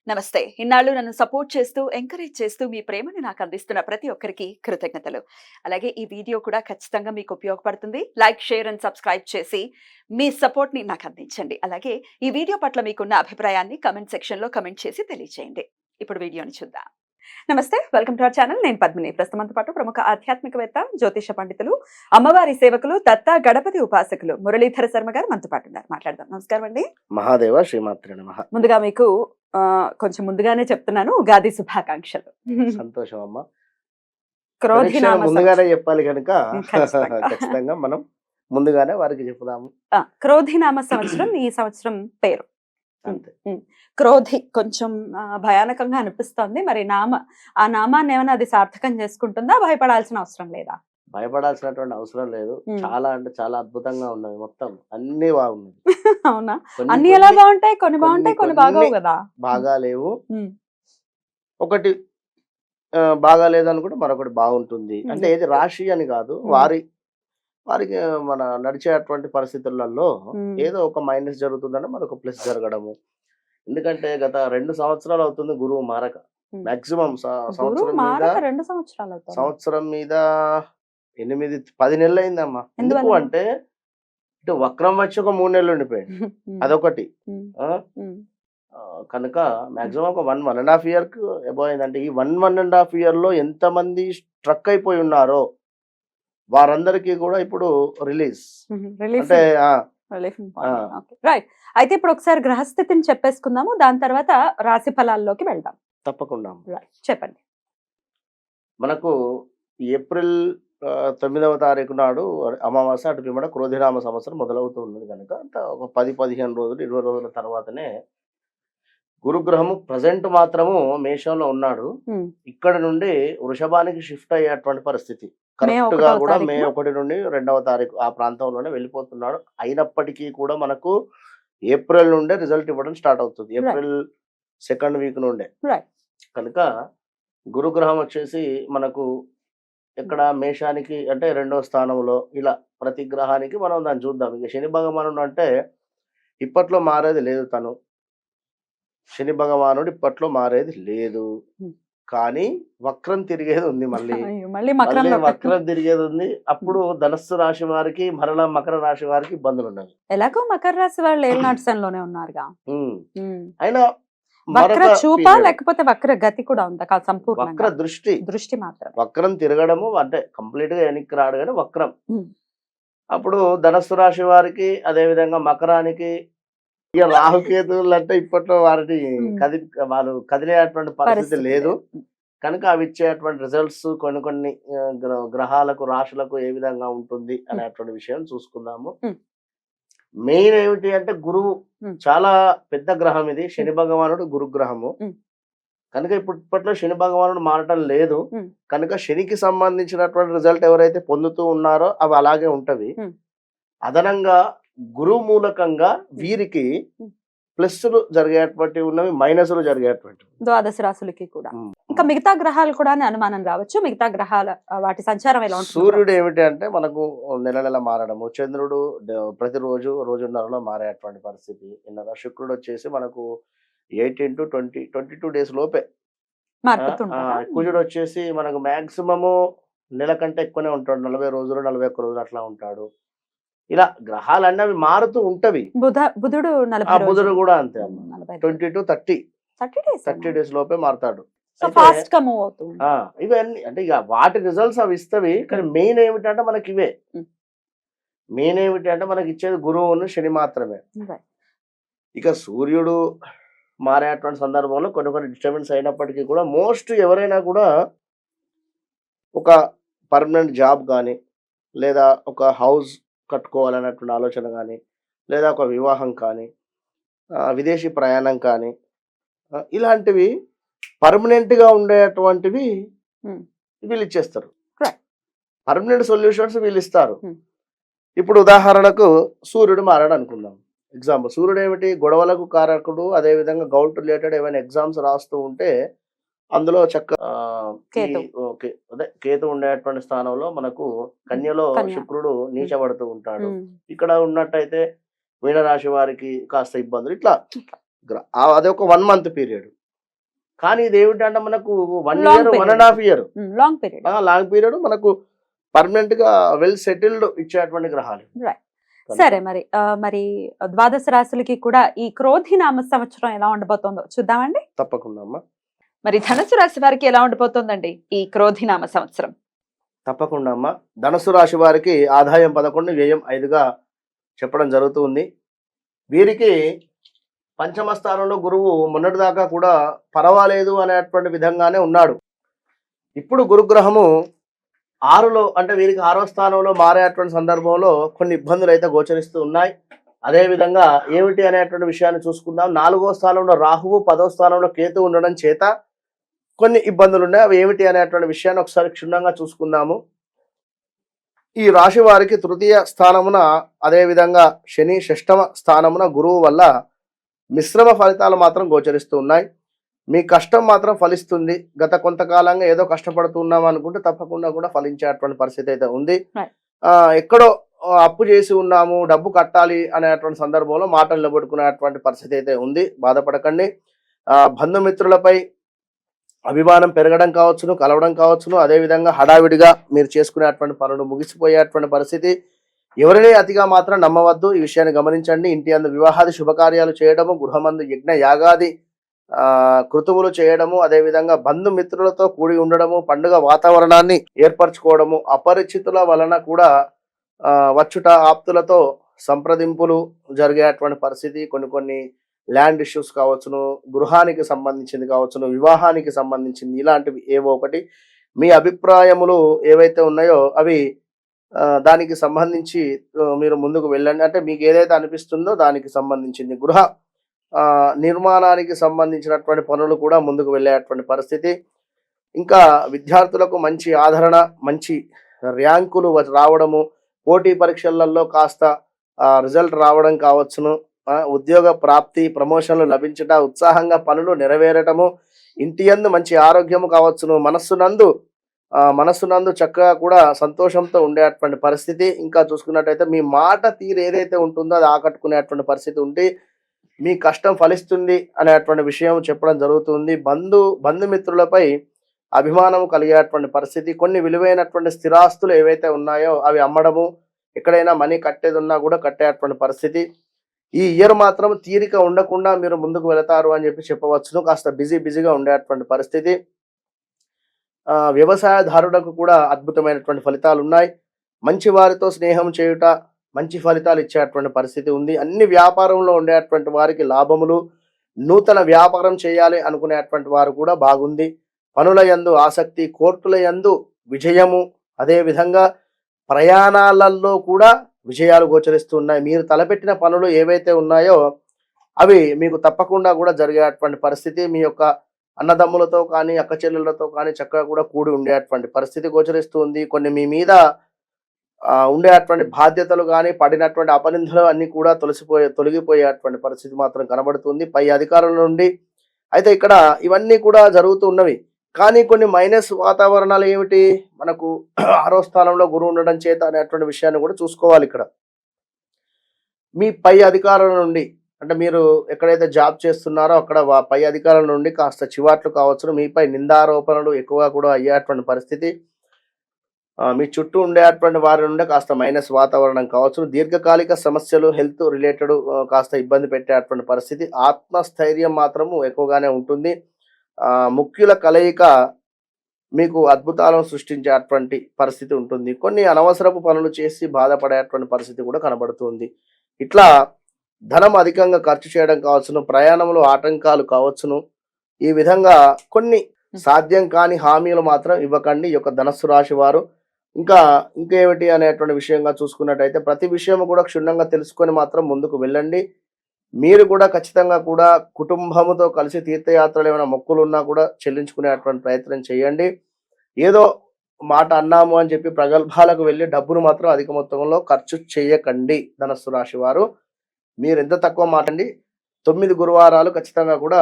నమస్తే. ఇన్నాళ్ళు నన్ను సపోర్ట్ చేస్తూ, ఎంకరేజ్ చేస్తూ మీ ప్రేమను నాకు అందిస్తున్న ప్రతి ఒక్కరికి కృతజ్ఞతలు. అలాగే ఈ వీడియో కూడా ఖచ్చితంగా మీకు ఉపయోగపడుతుంది. లైక్, షేర్ అండ్ సబ్స్క్రైబ్ చేసి మీ సపోర్ట్‌ని నాకు అందించండి. అలాగే ఈ వీడియో పట్ల మీకున్న అభిప్రాయాన్ని కామెంట్ సెక్షన్‌లో కామెంట్ చేసి తెలియజేయండి. ఇప్పుడు వీడియోని చూద్దాం. నమస్తే. Welcome to our channel. నేను పద్మిని. ప్రస్తుతం మనతో పాటు ప్రముఖ ఆధ్యాత్మికవేత్త, జ్యోతిష పండితులు, అమ్మవారి సేవకులు, దత్త గణపతి ఉపాసకులు మురళీధర శర్మ గారు మనతో పాటు ఉన్నారు. మాట్లాడదాం. నమస్కారం అండి. మహాదేవ శ్రీమాత్రే నమః. ముందుగా మీకు కొంచెం ముందుగానే చెప్తున్నాను, ఉగాది శుభాకాంక్షలు. సంతోషం అమ్మ. క్రోధినామ ముందుగానే చెప్పాలి కనుక ఖచ్చితంగా. ఖచ్చితంగా మనం ముందుగానే వారికి చెప్పుదాము. క్రోధినామ సంవత్సరం ఈ సంవత్సరం పేరు. అంతే. క్రోధి కొంచెం భయానకంగా అనిపిస్తోంది. మరి ఆ నామాన్ని ఏమైనా అది సార్థకం చేసుకుంటుందా? భయపడాల్సిన అవసరం లేదా? భయపడాల్సినటువంటి అవసరం లేదు. చాలా అంటే చాలా అద్భుతంగా ఉన్నది. మొత్తం అన్ని బాగున్నది. అవునా? అన్ని ఎలా బాగుంటాయి? కొన్ని బాగుంటాయి, కొన్ని బాగోవు కదా. బాగా లేవు. ఒకటి బాగా లేదనుకుంటే మరొకటి బాగుంటుంది. అంటే ఏది రాశి అని కాదు, వారికి మన నడిచేటువంటి పరిస్థితులలో ఏదో ఒక మైనస్ జరుగుతుందంటే మరొక ప్లస్ జరగడము. ఎందుకంటే గత 2 సంవత్సరాలు అవుతుంది గురువు మారక. మాక్సిమం సంవత్సరం మీద 8-10 నెలలు అయిందమ్మా. ఎందుకు అంటే ఇటు వక్రం వచ్చి ఒక 3 నెలలు ఉండిపోయింది. అదొకటి. కనుక మాక్సిమం ఒక 1.5 year అబౌవ్ అయిందంటే ఈ 1.5 year లో ఎంతమంది స్ట్రక్ అయిపోయి ఉన్నారో వారందరికీ కూడా ఇప్పుడు రిలీజ్ అంటే రైట్. అయితే ఇప్పుడు ఒకసారి గ్రహస్థితిని చెప్పేసుకుందాము, దాని తర్వాత రాశి ఫలాల్లోకి వెళ్దాం. తప్పకుండా చెప్పండి. మనకు ఏప్రిల్ 9వ తారీఖు నాడు అమావాస్య, అటు పిమ్మట క్రోధినామ సంవత్సరం మొదలవుతూ ఉన్నది కనుక ఒక 10-15 రోజులు 20 రోజుల తర్వాతనే గురుగ్రహము ప్రజెంట్ మాత్రము మేషంలో ఉన్నాడు. ఇక్కడ నుండి వృషభానికి షిఫ్ట్ అయ్యేటువంటి పరిస్థితి. కరెక్ట్ గా కూడా మే 1 నుండి 2వ తారీఖు ఆ ప్రాంతంలోనే వెళ్ళిపోతున్నాడు. అయినప్పటికీ కూడా మనకు ఏప్రిల్ నుండే రిజల్ట్ ఇవ్వడం స్టార్ట్ అవుతుంది. ఏప్రిల్ 2nd వీక్ నుండే. కనుక గురుగ్రహం వచ్చేసి మనకు ఇక్కడ మేషానికి అంటే 2వ స్థానంలో, ఇలా ప్రతి గ్రహానికి మనం దాన్ని చూద్దాం. ఇక శని భగవానుడు అంటే ఇప్పట్లో మారేది లేదు. శని భగవానుడు ఇప్పట్లో మారేది లేదు, కానీ వక్రం తిరిగేది ఉంది. మళ్ళీ వక్రం తిరిగేది ఉంది. అప్పుడు ధనస్సు రాశి వారికి మరలా మకర రాశి వారికి ఇబ్బందులు ఉన్నాయి. ఎలాగో మకర రాశి వాళ్ళు ఏళ్ళనాటిసంలోనే ఉన్నారుగా. అయినా వక్ర చూప లేకపోతే వక్ర గతి కూడా ఉందా? సంపూర్ణ వక్ర దృష్టి మాత్రం. వక్రం తిరగడము అంటే కంప్లీట్ గా వెనక్కి రాడు కానీ వక్రం. అప్పుడు ధనస్సు రాశి వారికి, అదే విధంగా మకరానికి, ఇక రాహుకేతువులు అంటే ఇప్పట్లో వారిని వారు కదిలేటువంటి పరిస్థితి లేదు కనుక అవి ఇచ్చేటువంటి రిజల్ట్స్ కొన్ని గ్రహాలకు, రాశులకు ఏ విధంగా ఉంటుంది అనేటువంటి విషయం చూసుకుందాము. మెయిన్ ఏమిటి అంటే గురువు చాలా పెద్ద గ్రహం ఇది. శని భగవానుడు గురుగ్రహము కనుక ఇప్పట్లో శని భగవానుడు మారటం లేదు కనుక శనికి సంబంధించినటువంటి రిజల్ట్ ఎవరైతే పొందుతూ ఉన్నారో అవి అలాగే ఉంటవి. అదనంగా గురువు మూలకంగా వీరికి ప్లస్లు జరిగేటువంటి ఉన్నవి, మైనస్లు జరిగేటువంటి ద్వాదశ రాశులకి కూడా. ఇంకా మిగతా గ్రహాలు కూడా అనుమానం రావచ్చు. మిగతా గ్రహాల వాటి సంచారం ఎలా ఉంటుంది? సూర్యుడు ఏమిటి అంటే మనకు నెల మారడము, చంద్రుడు ప్రతిరోజు రోజున్నరలో మారేటువంటి పరిస్థితి. శుక్రుడు వచ్చేసి మనకు 18 to 22 days లోపే. కుజుడు వచ్చేసి మనకు మాక్సిమము నెల కంటే ఎక్కువనే ఉంటాడు. 40 రోజులు 41 రోజులు అట్లా ఉంటాడు. ఇలా గ్రహాలన్నీ అవి మారుతూ ఉంటవి. బుధుడు కూడా అంతే. 20 to 30 days లోపే మారుతాడు. ఇవన్నీ అంటే ఇక వాటి రిజల్ట్స్ అవి ఇస్తవి. కానీ మెయిన్ ఏమిటంటే మనకి ఇవే. మెయిన్ ఏమిటి అంటే మనకి ఇచ్చేది గురువును శని మాత్రమే. ఇక సూర్యుడు మారేటువంటి సందర్భంలో కొన్ని డిస్టర్బెన్స్ అయినప్పటికీ కూడా మోస్ట్ ఎవరైనా కూడా ఒక పర్మనెంట్ జాబ్ కానీ, లేదా ఒక హౌస్ కట్టుకోవాలన్నటువంటి ఆలోచన కానీ, లేదా ఒక వివాహం కానీ, విదేశీ ప్రయాణం కానీ, ఇలాంటివి పర్మనెంట్ గా ఉండేటువంటివి వీళ్ళు ఇచ్చేస్తారు. పర్మనెంట్ సొల్యూషన్స్ వీళ్ళు ఇస్తారు. ఇప్పుడు ఉదాహరణకు సూర్యుడు మారాడు అనుకుందాం. ఎగ్జాంపుల్, సూర్యుడు ఏమిటి? గొడవలకు కారకుడు. అదే విధంగా గౌట్ రిలేటెడ్ ఏమైనా ఎగ్జామ్స్ రాస్తూ ఉంటే అందులో కేతు ఉండేటువంటి స్థానంలో మనకు కన్యలో శుక్రుడు నీచబడుతూ ఉంటాడు. ఇక్కడ ఉన్నట్టయితే మీనరాశి వారికి కాస్త ఇబ్బందులు. ఇట్లా అదే ఒక 1 month పీరియడ్. కానీ ఇది ఏమిటంటే మనకు 1 Long year, period. 1.5 year long period. Long period మనకు పర్మనెంట్ గా వెల్ సెటిల్డ్ ఇచ్చేటువంటి గ్రహాలు. రైట్. సరే మరి మరి ద్వాదశ రాశులకి కూడా ఈ క్రోధినామ సంవత్సరం ఎలా ఉండబోతోందో చూద్దామండి. తప్పకుండా అమ్మా, మరి ధనుసు రాశి వారికి ఎలా ఉండబోతోందండి ఈ క్రోధినామ సంవత్సరం? తప్పకుండా అమ్మా. ధనుసు రాశి వారికి ఆదాయం 11, వ్యయం 5గా చెప్పడం జరుగుతుంది. వీరికి పంచమ స్థానంలో గురువు మొన్నటిదాకా కూడా పర్వాలేదు అనేటువంటి విధంగానే ఉన్నాడు. ఇప్పుడు గురుగ్రహము 6లో అంటే వీరికి 6వ స్థానంలో మారేటువంటి సందర్భంలో కొన్ని ఇబ్బందులు అయితే గోచరిస్తూ ఉన్నాయి. అదేవిధంగా ఏమిటి అనేటువంటి విషయాన్ని చూసుకుందాం. 4వ స్థానంలో రాహువు, 10వ స్థానంలో కేతు ఉండడం చేత కొన్ని ఇబ్బందులు ఉన్నాయి. అవి ఏమిటి అనేటువంటి విషయాన్ని ఒకసారి క్షుణ్ణంగా చూసుకుందాము. ఈ రాశి వారికి తృతీయ స్థానమున, అదేవిధంగా శని 6వ స్థానమున గురువు వల్ల మిశ్రమ ఫలితాలు మాత్రం గోచరిస్తూ ఉన్నాయి. మీ కష్టం మాత్రం ఫలిస్తుంది. గత కొంతకాలంగా ఏదో కష్టపడుతున్నాం అనుకుంటే తప్పకుండా కూడా ఫలించేటువంటి పరిస్థితి అయితే ఉంది. ఎక్కడో అప్పు చేసి ఉన్నాము, డబ్బు కట్టాలి అనేటువంటి సందర్భంలో మాటలు నిలబెట్టుకునేటువంటి పరిస్థితి అయితే ఉంది. బాధపడకండి. బంధుమిత్రులపై అభిమానం పెరగడం కావచ్చును, కలవడం కావచ్చును. అదేవిధంగా హడావిడిగా మీరు చేసుకునేటువంటి పనులు ముగిసిపోయేటువంటి పరిస్థితి. ఎవరిని అతిగా మాత్రం నమ్మవద్దు. ఈ విషయాన్ని గమనించండి. ఇంటి అందు వివాహాది శుభకార్యాలు చేయడము, గృహమందు యజ్ఞ యాగాది కృతువులు చేయడము, అదేవిధంగా బంధుమిత్రులతో కూడి ఉండడము, పండుగ వాతావరణాన్ని ఏర్పరచుకోవడము, అపరిచితుల వలన కూడా వచ్చుట, ఆప్తులతో సంప్రదింపులు జరిగేటువంటి పరిస్థితి. కొన్ని ల్యాండ్ ఇష్యూస్ కావచ్చును, గృహానికి సంబంధించింది కావచ్చును, వివాహానికి సంబంధించింది, ఇలాంటివి ఏవో ఒకటి మీ అభిప్రాయములు ఏవైతే ఉన్నాయో అవి దానికి సంబంధించి మీరు ముందుకు వెళ్ళండి. అంటే మీకు ఏదైతే అనిపిస్తుందో దానికి సంబంధించింది గృహ నిర్మాణానికి సంబంధించినటువంటి పనులు కూడా ముందుకు వెళ్ళేటువంటి పరిస్థితి. ఇంకా విద్యార్థులకు మంచి ఆదరణ, మంచి ర్యాంకులు రావడము, పోటీ పరీక్షలలో కాస్త రిజల్ట్ రావడం కావచ్చును, ఉద్యోగ ప్రాప్తి, ప్రమోషన్లు లభించట, ఉత్సాహంగా పనులు నెరవేరటము, ఇంటి యందు మంచి ఆరోగ్యము కావచ్చును, మనస్సునందు చక్కగా కూడా సంతోషంతో ఉండేటువంటి పరిస్థితి. ఇంకా చూసుకున్నట్టయితే మీ మాట తీరు ఏదైతే ఉంటుందో అది ఆకట్టుకునేటువంటి పరిస్థితి ఉంటే మీ కష్టం ఫలిస్తుంది అనేటువంటి విషయం చెప్పడం జరుగుతుంది. బంధుమిత్రులపై అభిమానం కలిగేటువంటి పరిస్థితి. కొన్ని విలువైనటువంటి స్థిరాస్తులు ఏవైతే ఉన్నాయో అవి అమ్మడము, ఎక్కడైనా మనీ కట్టేది ఉన్నా కూడా కట్టేటువంటి పరిస్థితి. ఈ ఇయర్ మాత్రం తీరిక ఉండకుండా మీరు ముందుకు వెళతారు అని చెప్పవచ్చును. కాస్త బిజీగా ఉండేటువంటి పరిస్థితి. వ్యవసాయదారులకు కూడా అద్భుతమైనటువంటి ఫలితాలు ఉన్నాయి. మంచి వారితో స్నేహం చేయుట మంచి ఫలితాలు ఇచ్చేటువంటి పరిస్థితి ఉంది. అన్ని వ్యాపారంలో ఉండేటువంటి వారికి లాభములు, నూతన వ్యాపారం చేయాలి అనుకునేటువంటి వారు కూడా బాగుంది. పనుల యందు ఆసక్తి, కోర్టుల యందు విజయము, అదేవిధంగా ప్రయాణాలలో కూడా విజయాలు గోచరిస్తున్నాయి. మీరు తలపెట్టిన పనులు ఏవైతే ఉన్నాయో అవి మీకు తప్పకుండా కూడా జరిగేటువంటి పరిస్థితి. మీ యొక్క అన్నదమ్ములతో కానీ అక్క చెల్లెళ్ళతో కానీ చక్కగా కూడా కూడి ఉండేటువంటి పరిస్థితి గోచరిస్తుంది. కొన్ని మీ మీద ఉండేటువంటి బాధ్యతలు కానీ పడినటువంటి అపనిందలు అన్ని కూడా తొలగిపోయేటువంటి పరిస్థితి మాత్రం కనబడుతుంది పై అధికారుల నుండి. అయితే ఇక్కడ ఇవన్నీ కూడా జరుగుతున్నవి. కానీ కొన్ని మైనస్ వాతావరణాలు ఏమిటి, మనకు 6వ స్థానంలో గురువు ఉండడం చేత అనేటువంటి విషయాన్ని కూడా చూసుకోవాలి. ఇక్కడ మీ పై అధికారుల నుండి, అంటే మీరు ఎక్కడైతే జాబ్ చేస్తున్నారో అక్కడ పై అధికారుల నుండి కాస్త చివాట్లు కావచ్చు, మీపై నిందారోపణలు ఎక్కువగా కూడా అయ్యేటువంటి పరిస్థితి. మీ చుట్టూ ఉండేటువంటి వారి నుండి కాస్త మైనస్ వాతావరణం కావచ్చు. దీర్ఘకాలిక సమస్యలు, హెల్త్ రిలేటెడ్ కాస్త ఇబ్బంది పెట్టేటువంటి పరిస్థితి. ఆత్మస్థైర్యం మాత్రము ఎక్కువగానే ఉంటుంది. ముఖ్యుల కలయిక మీకు అద్భుతాలను సృష్టించేటువంటి పరిస్థితి ఉంటుంది. కొన్ని అనవసరపు పనులు చేసి బాధపడేటువంటి పరిస్థితి కూడా కనబడుతుంది. ఇట్లా ధనం అధికంగా ఖర్చు చేయడం కావచ్చును, ప్రయాణంలో ఆటంకాలు కావచ్చును. ఈ విధంగా కొన్ని సాధ్యం కాని హామీలు మాత్రం ఇవ్వకండి ఈ యొక్క ధనస్సు రాశి వారు. ఇంకేమిటి అనేటువంటి విషయంగా చూసుకున్నట్టయితే ప్రతి విషయం కూడా క్షుణ్ణంగా తెలుసుకొని మాత్రం ముందుకు వెళ్ళండి. మీరు కూడా ఖచ్చితంగా కూడా కుటుంబముతో కలిసి తీర్థయాత్రలు ఏమైనా మొక్కులు ఉన్నా కూడా చెల్లించుకునేటువంటి ప్రయత్నం చేయండి. ఏదో మాట అన్నాము అని చెప్పి ప్రగల్భాలకు వెళ్ళి డబ్బును మాత్రం అధిక మొత్తంలో ఖర్చు చేయకండి ధనస్సు రాశి వారు. మీరు ఎంత తక్కువ మాటండి, 9 గురువారాలు ఖచ్చితంగా కూడా,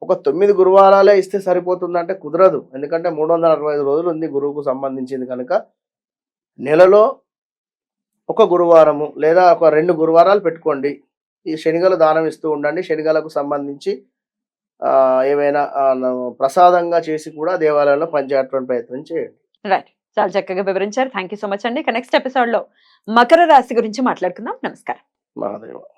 ఒక 9 గురువారాలే ఇస్తే సరిపోతుందంటే కుదరదు. ఎందుకంటే 365 రోజులు ఉంది గురువుకు సంబంధించింది కనుక నెలలో ఒక గురువారము లేదా ఒక 2 గురువారాలు పెట్టుకోండి. ఈ శనిగలు దానం ఇస్తూ ఉండండి. శనిగలకు సంబంధించి ఏవైనా ప్రసాదంగా చేసి కూడా దేవాలయంలో పంచేటువంటి ప్రయత్నం చేయండి. రైట్. చాలా చక్కగా వివరించారు. థ్యాంక్ యూ సో మచ్ అండి. ఇక నెక్స్ట్ ఎపిసోడ్ లో మకర రాశి గురించి మాట్లాడుకుందాం. నమస్కారం. మహాదేవ.